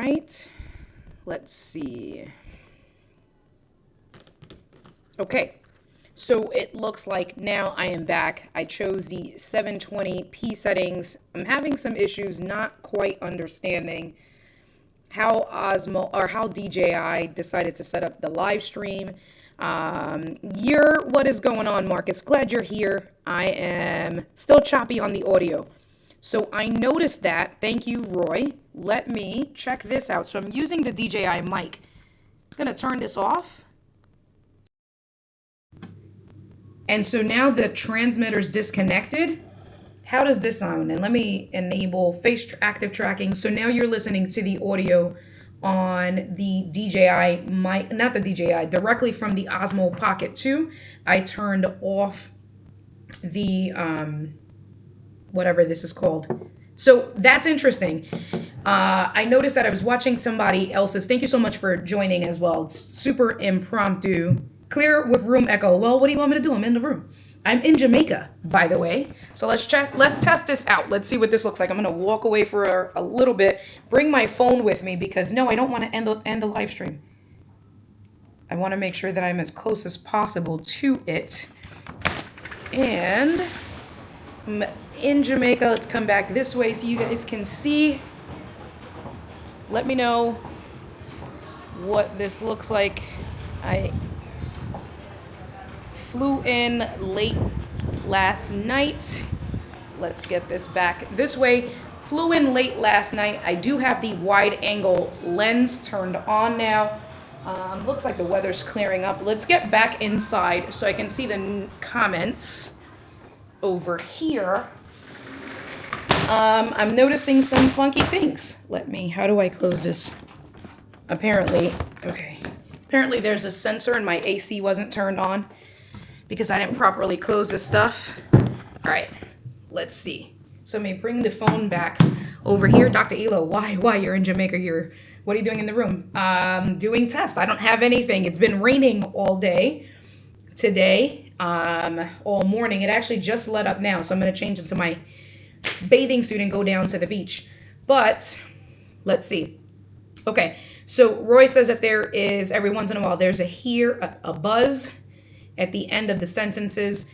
right, let's see. Okay, so it looks like now I am back. I chose the 720p settings. I'm having some issues not quite understanding how Osmo or how DJI decided to set up the live stream. What is going on, Marcus? Glad you're here. I am still choppy on the audio. So I noticed that. Thank you, Roy. Let me check this out. So I'm using the DJI mic. I'm going to turn this off. And so now the transmitter's disconnected. How does this sound? And let me enable active tracking. So now you're listening to the audio on the DJI mic, not the DJI, directly from the Osmo Pocket 2. I turned off the, whatever this is called. So that's interesting. I noticed that I was watching somebody else's. Thank you so much for joining as well. It's super impromptu. Clear with room echo. Well, what do you want me to do? I'm in the room. I'm in Jamaica, by the way. So let's test this out. Let's see what this looks like. I'm gonna walk away for a little bit, bring my phone with me because no, I don't want to end the live stream. I want to make sure that I'm as close as possible to it. And I'm in Jamaica. Let's come back this way so you guys can see. Let me know what this looks like. I flew in late last night. Let's get this back this way. Flew in late last night. I do have the wide angle lens turned on now. Looks like the weather's clearing up. Let's get back inside so I can see the comments over here. I'm noticing some funky things. How do I close this? Apparently there's a sensor and my AC wasn't turned on because I didn't properly close this stuff. All right, let's see. So let me bring the phone back over here. Dr. Elo, why you're in Jamaica? What are you doing in the room? Doing tests. I don't have anything. It's been raining all day today, all morning. It actually just let up now. So I'm gonna change into my bathing suit and go down to the beach. But let's see. Okay, so Roy says that there is, every once in a while, there's a buzz at the end of the sentences.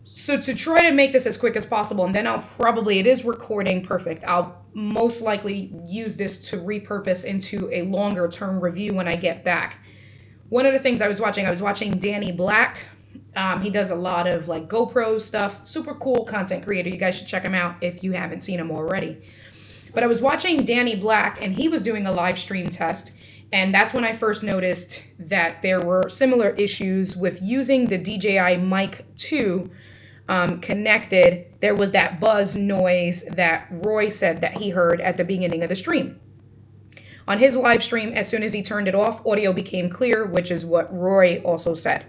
So to try to make this as quick as possible, and then it is recording perfect. I'll most likely use this to repurpose into a longer term review when I get back. One of the things I was watching Danny Black. He does a lot of like GoPro stuff, super cool content creator. You guys should check him out if you haven't seen him already. But I was watching Danny Black and he was doing a live stream test. And that's when I first noticed that there were similar issues with using the DJI Mic 2 connected. There was that buzz noise that Roy said that he heard at the beginning of the stream. On his live stream, as soon as he turned it off, audio became clear, which is what Roy also said.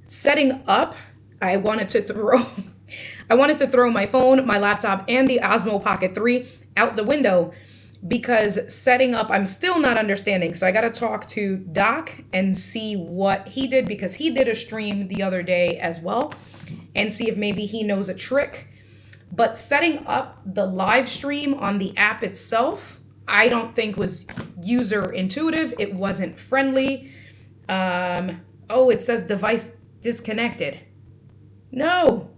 Setting up, I wanted to throw my phone, my laptop, and the Osmo Pocket 3 out the window because setting up, I'm still not understanding. So I got to talk to Doc and see what he did because he did a stream the other day as well and see if maybe he knows a trick. But setting up the live stream on the app itself, I don't think was user intuitive. It wasn't friendly. Oh, it says device disconnected. No.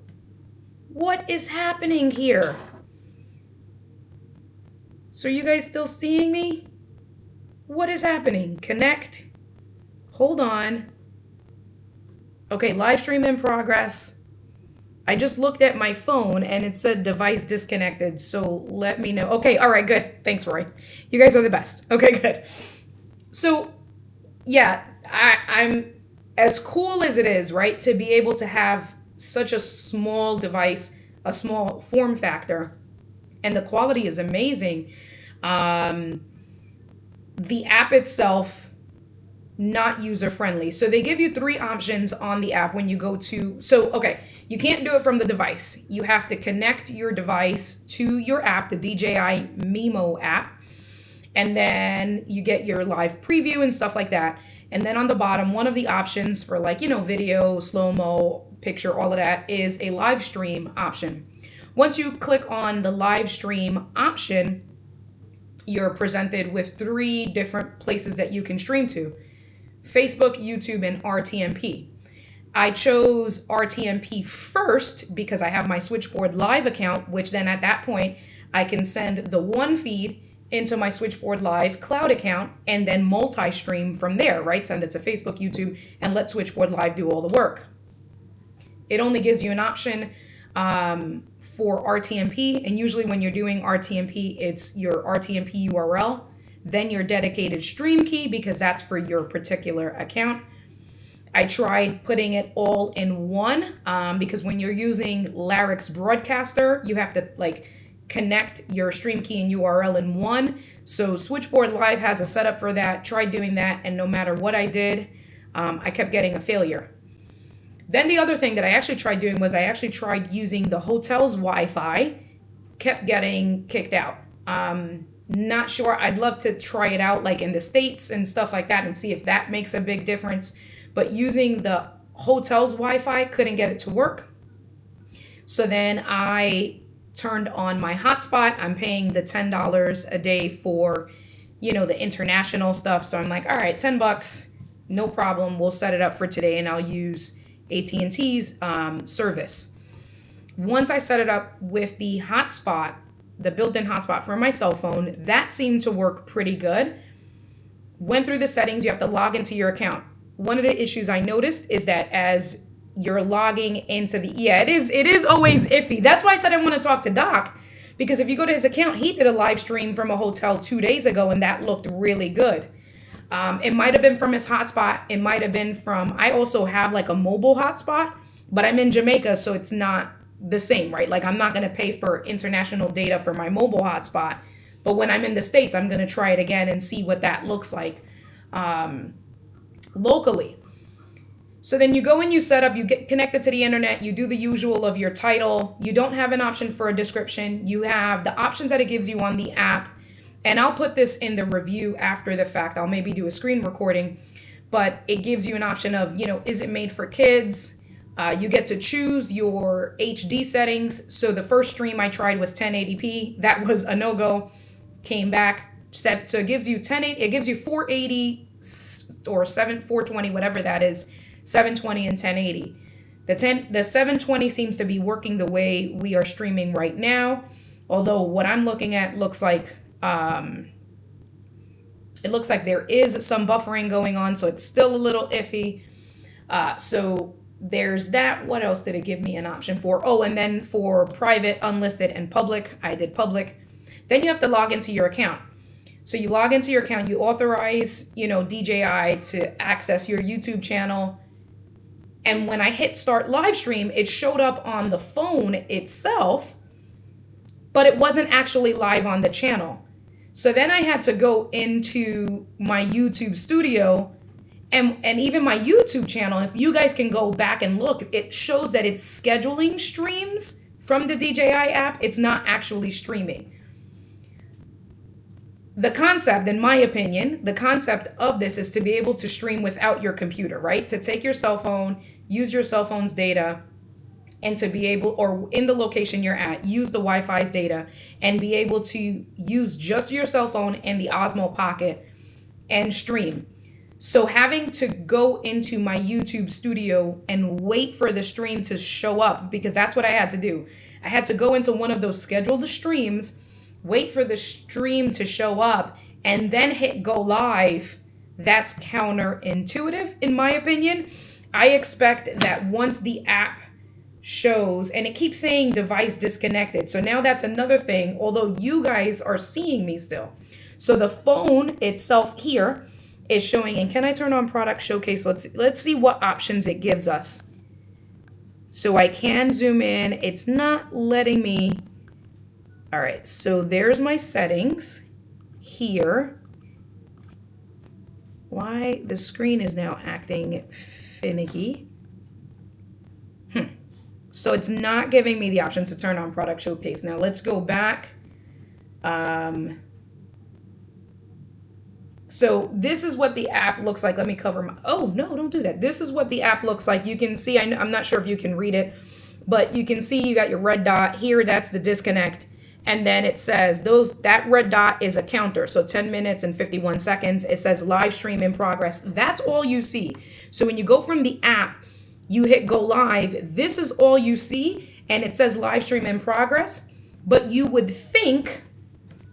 What is happening here? So are you guys still seeing me? What is happening? Connect. Hold on. Okay, live stream in progress. I just looked at my phone and it said device disconnected. So let me know. Okay, all right, good. Thanks, Roy. You guys are the best. Okay, good. So yeah, I'm as cool as it is, right? To be able to have such a small device, a small form factor, and the quality is amazing. The app itself, not user friendly. So they give you 3 options on the app when you go to, you can't do it from the device. You have to connect your device to your app, the DJI Mimo app, and then you get your live preview and stuff like that. And then on the bottom, one of the options for video, slow-mo, picture, all of that is a live stream option. Once you click on the live stream option, you're presented with 3 different places that you can stream to: Facebook, YouTube, and RTMP. I chose RTMP first because I have my Switchboard Live account, which then at that point I can send the one feed into my Switchboard Live cloud account and then multi-stream from there, right? Send it to Facebook, YouTube, and let Switchboard Live do all the work. It only gives you an option for RTMP, and usually when you're doing RTMP, it's your RTMP URL, then your dedicated stream key, because that's for your particular account. I tried putting it all in one because when you're using Larix Broadcaster, you have to like connect your stream key and URL in one. So Switchboard Live has a setup for that. Tried doing that, and no matter what I did, I kept getting a failure. Then the other thing that I actually tried doing was I actually tried using the hotel's Wi-Fi, kept getting kicked out. Not sure. I'd love to try it out like in the States and stuff like that and see if that makes a big difference. But using the hotel's Wi-Fi, couldn't get it to work. So then I turned on my hotspot. I'm paying the $10 a day for, the international stuff. So I'm like, all right, $10, no problem. We'll set it up for today and I'll use AT&T's service. Once I set it up with the hotspot, the built-in hotspot for my cell phone, that seemed to work pretty good. Went through the settings. You have to log into your account. One of the issues I noticed is that as you're logging into it is always iffy. That's why I said I want to talk to Doc, because if you go to his account, he did a live stream from a hotel 2 days ago and that looked really good. It might have been from his hotspot. It might have been from, I also have like a mobile hotspot, but I'm in Jamaica, so it's not the same, right? Like I'm not going to pay for international data for my mobile hotspot, but when I'm in the States, I'm going to try it again and see what that looks like locally. So then you go and you set up, you get connected to the internet, you do the usual of your title. You don't have an option for a description. You have the options that it gives you on the app. And I'll put this in the review after the fact. I'll maybe do a screen recording, but it gives you an option of, is it made for kids? You get to choose your HD settings. So the first stream I tried was 1080p. That was a no-go. Came back, set. So it gives you 1080, it gives you 480 or 420, whatever that is, 720 and 1080. The 720 seems to be working the way we are streaming right now. Although what I'm looking at looks like it looks like there is some buffering going on, so it's still a little iffy. So there's that. What else did it give me an option for? Oh, and then for private, unlisted, and public, I did public. Then you have to log into your account. So you log into your account, you authorize, DJI to access your YouTube channel. And when I hit start live stream, it showed up on the phone itself, but it wasn't actually live on the channel. So then I had to go into my YouTube studio and even my YouTube channel. If you guys can go back and look, it shows that it's scheduling streams from the DJI app. It's not actually streaming. The concept, in my opinion, the concept of this is to be able to stream without your computer, right? To take your cell phone, use your cell phone's data, and to be able, or in the location you're at, use the Wi-Fi's data and be able to use just your cell phone and the Osmo Pocket and stream. So having to go into my YouTube studio and wait for the stream to show up, because that's what I had to do. I had to go into one of those scheduled streams, wait for the stream to show up, and then hit go live. That's counterintuitive, in my opinion. I expect that once the app shows, and it keeps saying device disconnected. So now that's another thing, although you guys are seeing me still. So the phone itself here is showing, and can I turn on product showcase? Let's see what options it gives us. So I can zoom in. It's not letting me. All right, so there's my settings here. Why the screen is now acting finicky. So it's not giving me the option to turn on product showcase. Now let's go back. So this is what the app looks like. Let me cover my, oh no, don't do that. This is what the app looks like. You can see, I'm not sure if you can read it, but you can see you got your red dot here. That's the disconnect. And then it says that red dot is a counter. So 10 minutes and 51 seconds. It says live stream in progress. That's all you see. So when you go from the app, you hit go live. This is all you see. And it says live stream in progress. But you would think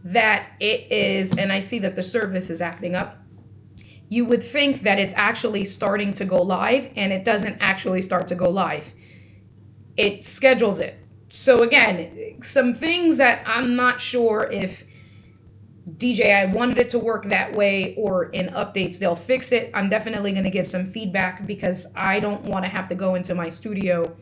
that it is, and I see that the service is acting up. You would think that it's actually starting to go live, and it doesn't actually start to go live. It schedules it. So again, some things that I'm not sure if DJI wanted it to work that way, or in updates they'll fix it. I'm definitely going to give some feedback because I don't want to have to go into my studio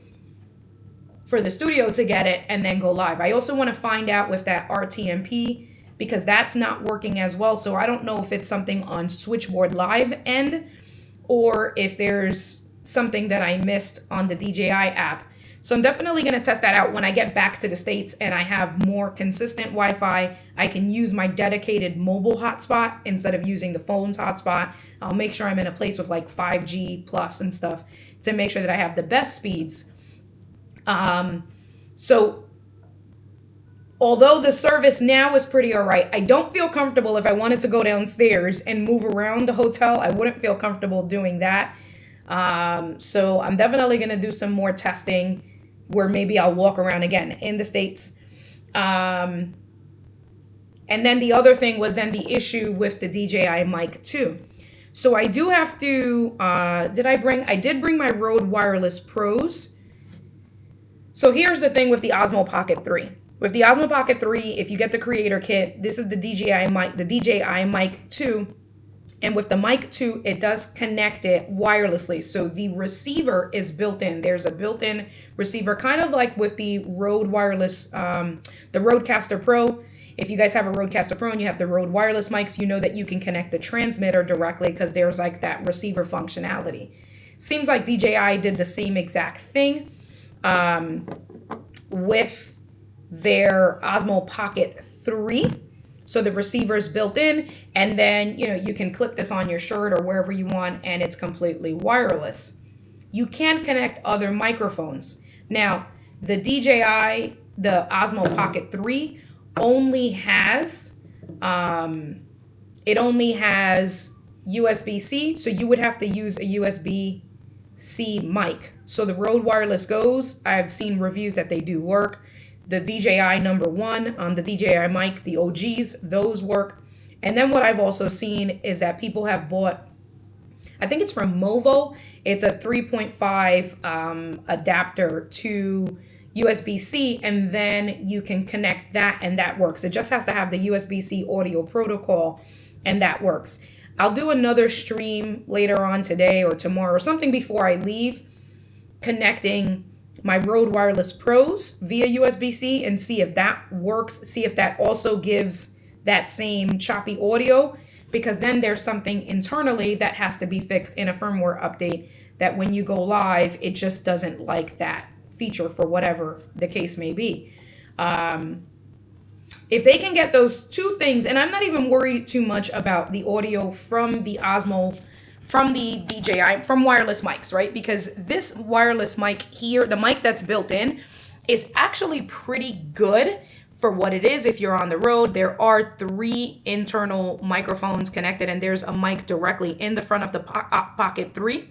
for the studio to get it and then go live. I also want to find out with that RTMP, because that's not working as well. So I don't know if it's something on Switchboard Live end, or if there's something that I missed on the DJI app. So I'm definitely going to test that out when I get back to the States and I have more consistent Wi-Fi. I can use my dedicated mobile hotspot instead of using the phone's hotspot. I'll make sure I'm in a place with like 5G plus and stuff to make sure that I have the best speeds. So although the service now is pretty all right, I don't feel comfortable if I wanted to go downstairs and move around the hotel. I wouldn't feel comfortable doing that. So I'm definitely going to do some more testing where maybe I'll walk around again in the States. And then the other thing was then the issue with the DJI Mic 2. So I do have to, I did bring my Rode Wireless Pros. So here's the thing with the Osmo Pocket 3. With the Osmo Pocket 3, if you get the creator kit, this is the DJI Mic 2. And with the Mic 2, it does connect it wirelessly. So the receiver is built in. There's a built-in receiver, kind of like with the Rode Wireless, the Rodecaster Pro. If you guys have a Rodecaster Pro and you have the Rode Wireless mics, you know that you can connect the transmitter directly because there's like that receiver functionality. Seems like DJI did the same exact thing with their Osmo Pocket 3. So the receiver is built in, and then, you know, you can clip this on your shirt or wherever you want, and it's completely wireless. You can connect other microphones. Now, the DJI, the Osmo Pocket 3 only has, it only has USB-C, so you would have to use a USB-C mic. So the Rode Wireless Goes, I've seen reviews that they do work. The DJI number 1 on the DJI mic, the OGs, those work. And then what I've also seen is that people have bought, I think it's from Movo, it's a 3.5 adapter to USB-C, and then you can connect that and that works. It just has to have the USB-C audio protocol and that works. I'll do another stream later on today or tomorrow or something before I leave, connecting my Rode Wireless Pros via USB-C and see if that works, see if that also gives that same choppy audio, because then there's something internally that has to be fixed in a firmware update that when you go live, it just doesn't like that feature for whatever the case may be. If they can get those two things, and I'm not even worried too much about the audio from the Osmo, from the DJI, from wireless mics, right? Because this wireless mic here, the mic that's built in, is actually pretty good for what it is. If you're on the road, there are 3 internal microphones connected, and there's a mic directly in the front of the Pocket 3.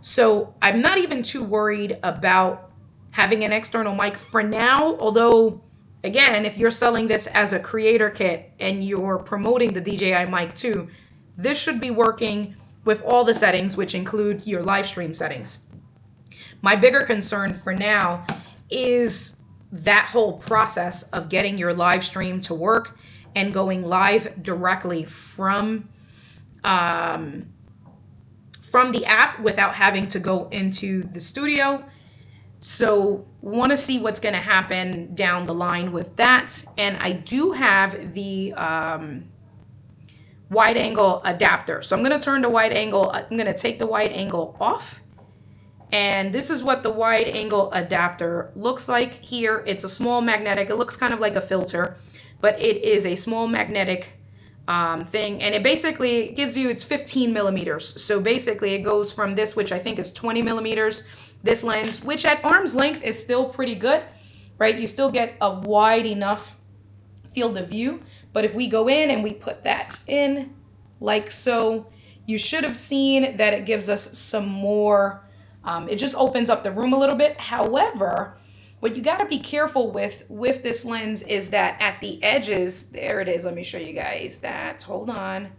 So I'm not even too worried about having an external mic for now, although, again, if you're selling this as a creator kit and you're promoting the DJI Mic 2, this should be working with all the settings, which include your live stream settings. My bigger concern for now is that whole process of getting your live stream to work and going live directly from the app without having to go into the studio. So want to see what's going to happen down the line with that. And I do have the wide angle adapter. So I'm going to turn the wide angle. I'm going to take the wide angle off. And this is what the wide angle adapter looks like here. It's a small magnetic. It looks kind of like a filter, but it is a small magnetic thing. And it basically gives you, it's 15 millimeters. So basically it goes from this, which I think is 20 millimeters, this lens, which at arm's length is still pretty good, right? You still get a wide enough field of view. But if we go in and we put that in like so, you should have seen that it gives us some more, it just opens up the room a little bit. However, what you got to be careful with this lens is that at the edges, there it is. Let me show you guys that. Hold on.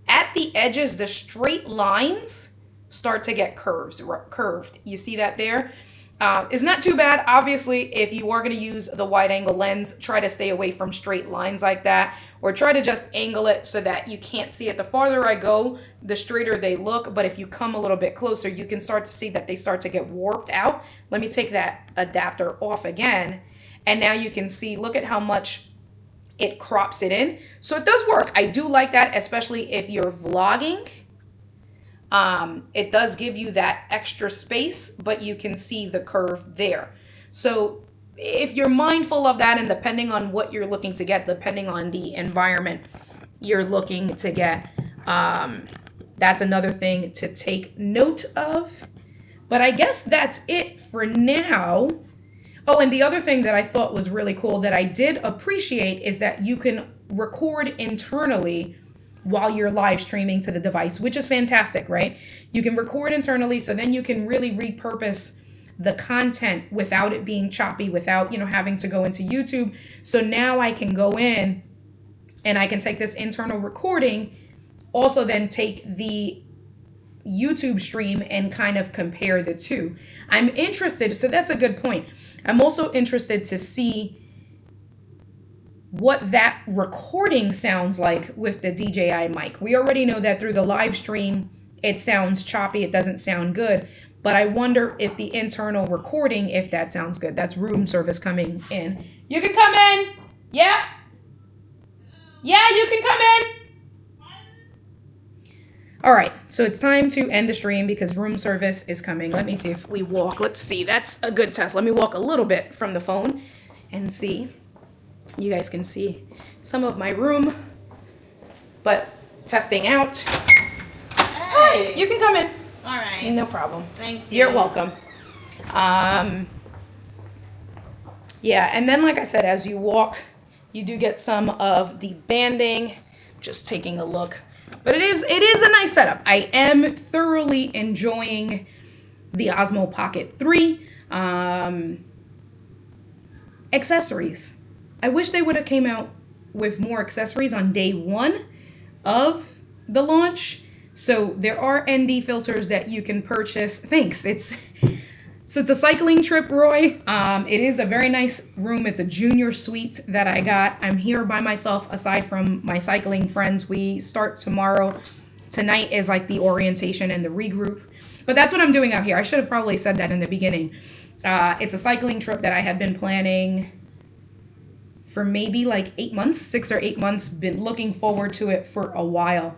At the edges, the straight lines start to get curved. You see that there? It's not too bad. Obviously, if you are going to use the wide angle lens, try to stay away from straight lines like that, or try to just angle it so that you can't see it. The farther I go, the straighter they look. But if you come a little bit closer, you can start to see that they start to get warped out. Let me take that adapter off again. And now you can see, look at how much it crops it in. So it does work. I do like that, especially if you're vlogging. It does give you that extra space, but you can see the curve there. So if you're mindful of that, and depending on what you're looking to get, depending on the environment you're looking to get, that's another thing to take note of. But I guess that's it for now. Oh, and the other thing that I thought was really cool that I did appreciate is that you can record internally while you're live streaming to the device, which is fantastic, right? You can record internally, so then you can really repurpose the content without it being choppy, without, having to go into YouTube. So now I can go in and I can take this internal recording, also then take the YouTube stream and kind of compare the two. I'm interested, so that's a good point. I'm also interested to see what that recording sounds like with the DJI mic. We already know that through the live stream, it sounds choppy, it doesn't sound good, but I wonder if the internal recording, if that sounds good. That's room service coming in. You can come in. Yeah. Yeah, you can come in. All right, so it's time to end the stream because room service is coming. Let me see if we walk. Let's see, that's a good test. Let me walk a little bit from the phone and see. You guys can see some of my room, but testing out. Hey. You can come in. All right. No problem. Thank you. You're welcome. Yeah, and then like I said, as you walk, you do get some of the banding. Just taking a look. But it is a nice setup. I am thoroughly enjoying the Osmo Pocket 3. Accessories. I wish they would have came out with more accessories on day one of the launch. So there are ND filters that you can purchase. Thanks. So it's a cycling trip, Roy. It is a very nice room. It's a junior suite that I got. I'm here by myself aside from my cycling friends. We start tomorrow. Tonight is like the orientation and the regroup. But that's what I'm doing out here. I should have probably said that in the beginning. It's a cycling trip that I had been planning for maybe like 8 months, 6 or 8 months, been looking forward to it for a while.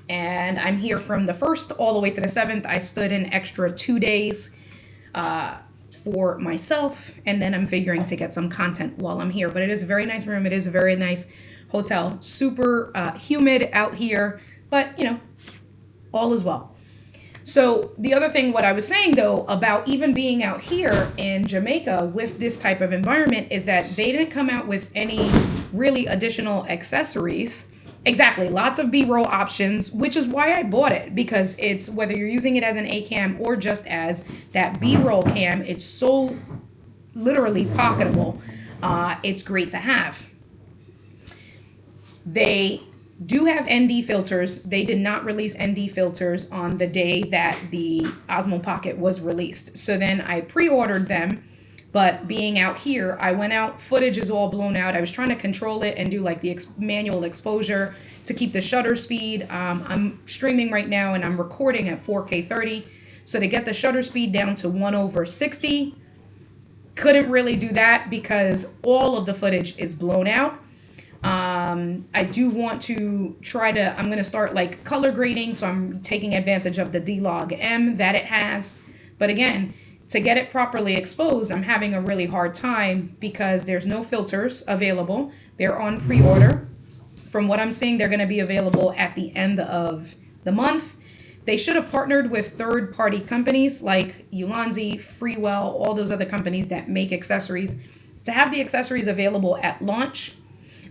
And I'm here from the 1st all the way to the 7th. I stood an extra 2 days for myself, and then I'm figuring to get some content while I'm here. But it is a very nice room. It is a very nice hotel. Super humid out here, but all is well. So the other thing, what I was saying though, about even being out here in Jamaica with this type of environment is that they didn't come out with any really additional accessories. Exactly. Lots of B-roll options, which is why I bought it, because it's, whether you're using it as an A cam or just as that B-roll cam, it's so literally pocketable. It's great to have. They do have ND filters. They did not release ND filters on the day that the Osmo Pocket was released. So then I pre-ordered them, but being out here, I went out, footage is all blown out. I was trying to control it and do like the manual exposure to keep the shutter speed. I'm streaming right now and I'm recording at 4K 30. So to get the shutter speed down to 1/60, couldn't really do that because all of the footage is blown out. I do want to try to, I'm going to start like color grading. So I'm taking advantage of the D-Log M that it has. But again, to get it properly exposed, I'm having a really hard time because there's no filters available. They're on pre-order. From what I'm seeing, they're going to be available at the end of the month. They should have partnered with third-party companies like Ulanzi, Freewell, all those other companies that make accessories to have the accessories available at launch.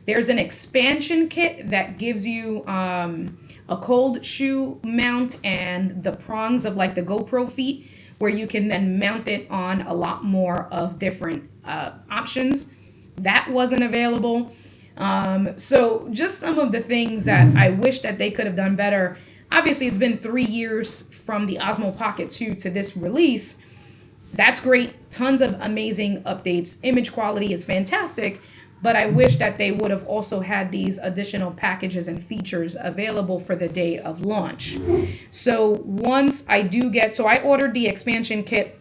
There's an expansion kit that gives you a cold shoe mount and the prongs of like the GoPro feet, where you can then mount it on a lot more of different options. That wasn't available. So just some of the things that I wish that they could have done better. Obviously, it's been 3 years from the Osmo Pocket 2 to this release. That's great. Tons of amazing updates. Image quality is fantastic. But I wish that they would have also had these additional packages and features available for the day of launch. So once I do get, so I ordered the expansion kit.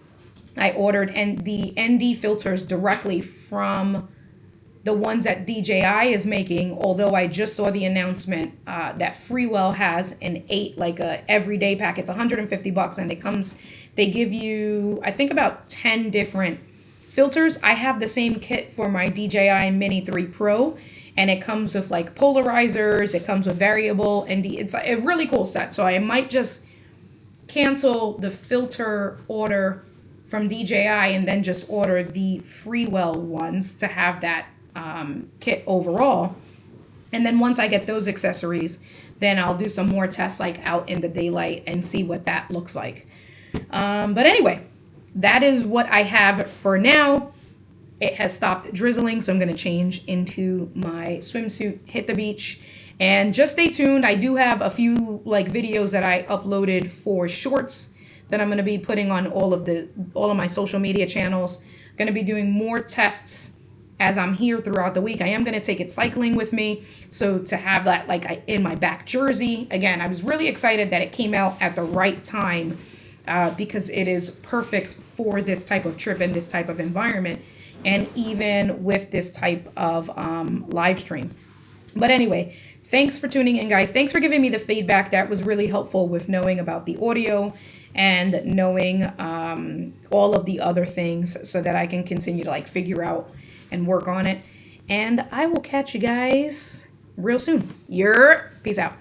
I ordered the ND filters directly from the ones that DJI is making, although I just saw the announcement that Freewell has like a everyday pack. It's $150 and they give you, I think, about 10 different filters. I have the same kit for my DJI Mini 3 Pro, and it comes with like polarizers, it comes with variable, and it's a really cool set. So I might just cancel the filter order from DJI and then just order the Freewell ones to have that kit overall. And then once I get those accessories, then I'll do some more tests like out in the daylight and see what that looks like. But anyway, that is what I have for now. It has stopped drizzling, so I'm going to change into my swimsuit, hit the beach, and just stay tuned. I do have a few like videos that I uploaded for shorts that I'm going to be putting on all of my social media channels. I'm going to be doing more tests as I'm here throughout the week. I am going to take it cycling with me, so to have that like in my back jersey. Again, I was really excited that it came out at the right time. Because it is perfect for this type of trip and this type of environment, and even with this type of live stream. But anyway, thanks for tuning in, guys. Thanks for giving me the feedback. That was really helpful with knowing about the audio and knowing all of the other things so that I can continue to like figure out and work on it. And I will catch you guys real soon. Peace out.